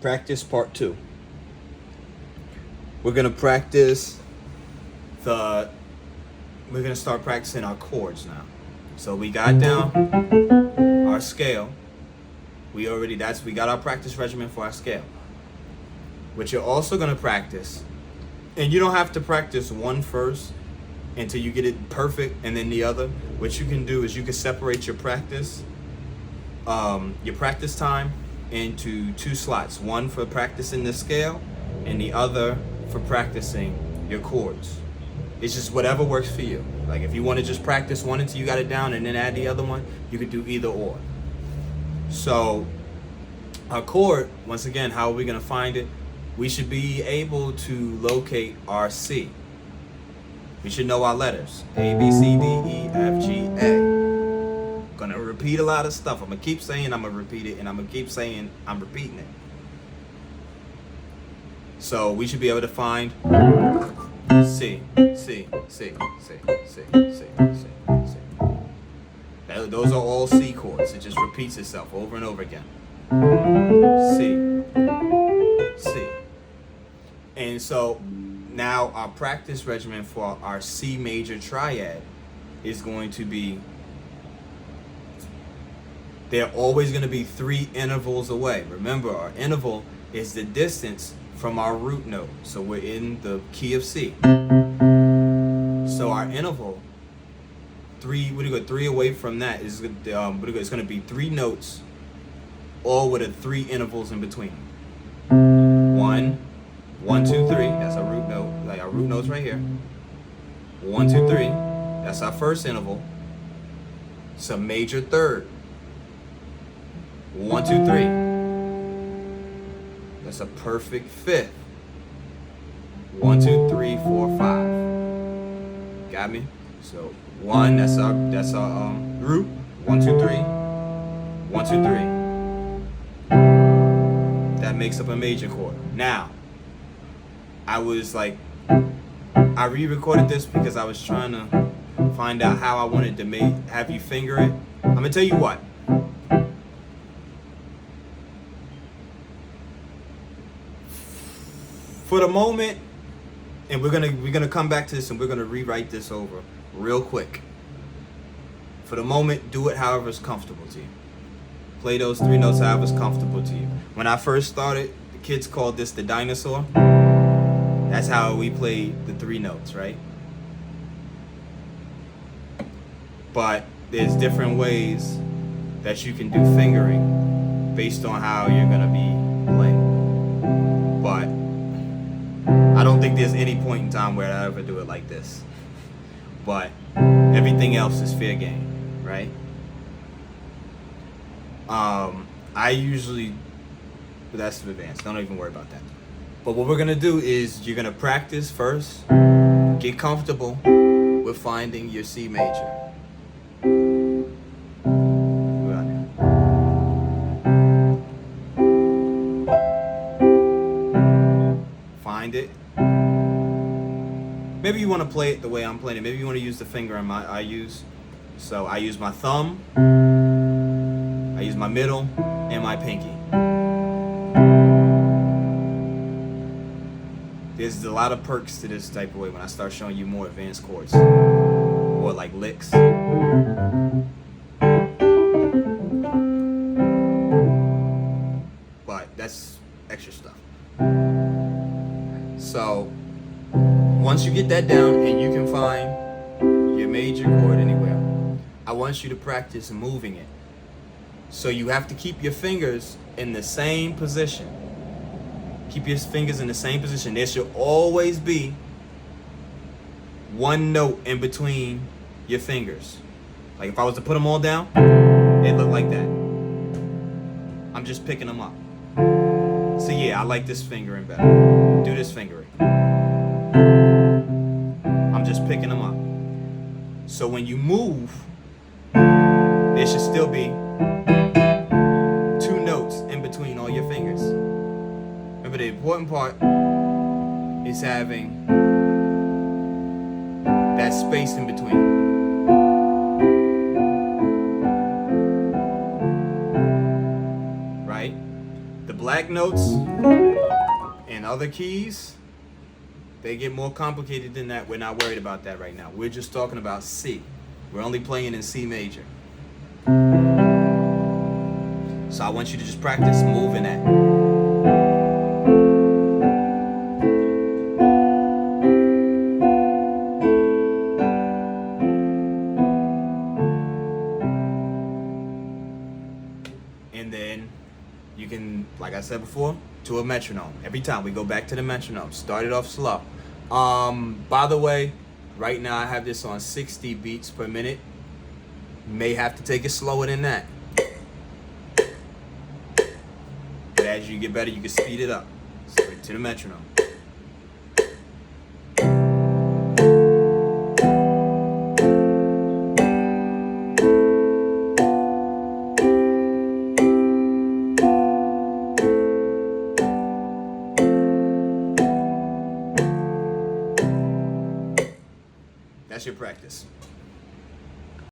Practice part 2. We're gonna practice the. We're gonna start practicing our chords now. So we got down our scale. We got our practice regimen for our scale. What you're also gonna practice, and you don't have to practice one first until you get it perfect, and then the other. What you can do is you can separate your practice time into 2 slots. One for practicing the scale, and the other for practicing your chords. It's just whatever works for you. Like if you want to just practice one until you got it down and then add the other one, you could do either or. So our chord, once again, how are we going to find it? We should be able to locate our C. We should know our letters. A, B, C, D, E, F, G, A. Gonna repeat a lot of stuff. I'm gonna keep saying I'm gonna repeat it, and I'm gonna keep saying I'm repeating it. So we should be able to find C, C, C, C, C, C, C, C. Those are all C chords. It just repeats itself over and over again. C, C. And so now our practice regimen for our C major triad is going to be, they're always going to be 3 intervals away. Remember, our interval is the distance from our root note. So we're in the key of C. So our interval, 3 away from that is it's going to be 3 notes, all with 3 intervals in between. 1, 1, 2, 3. That's our root note. Like our root note's right here. 1, 2, 3. That's our first interval. It's a major third. 1, 2, 3. That's a perfect fifth. 1, 2, 3, 4, 5. Got me? So 1, that's our root. 1, 2, 3. 1, 2, 3. That makes up a major chord. Now, I re-recorded this because I was trying to find out how I wanted to have you finger it. I'm gonna tell you what. For the moment, and we're gonna come back to this and we're gonna rewrite this over real quick. For the moment, do it however is comfortable to you. Play those 3 notes however is comfortable to you. When I first started, the kids called this the dinosaur. That's how we played the 3 notes, right? But there's different ways that you can do fingering based on how you're gonna be playing. But I don't think there's any point in time where I ever do it like this. But everything else is fair game, right? I usually, but that's advanced. Don't even worry about that. But what we're gonna do is you're gonna practice first. Get comfortable with finding your C major. Find it. Maybe you want to play it the way I'm playing it. Maybe you want to use the finger I use. So I use my thumb, I use my middle, and my pinky. There's a lot of perks to this type of way when I start showing you more advanced chords. Or like licks. But that's extra stuff. So once you get that down and you can find your major chord anywhere, I want you to practice moving it. So you have to keep your fingers in the same position. Keep your fingers in the same position. There should always be 1 note in between your fingers. Like if I was to put them all down, they'd look like that. I'm just picking them up. So yeah, I like this fingering better. Do this fingering. I'm just picking them up. So when you move, there should still be 2 notes in between all your fingers. Remember, the important part is having that space in between. Right? The black black notes and other keys, they get more complicated than that. We're not worried about that right now. We're just talking about C. We're only playing in C major. So I want you to just practice moving that. And then you can, like I said before, to a metronome. Every time we go back to the metronome. Start it off slow. By the way, right now I have this on 60 beats per minute. You may have to take it slower than that. But as you get better, you can speed it up. Straight to the metronome. That's your practice.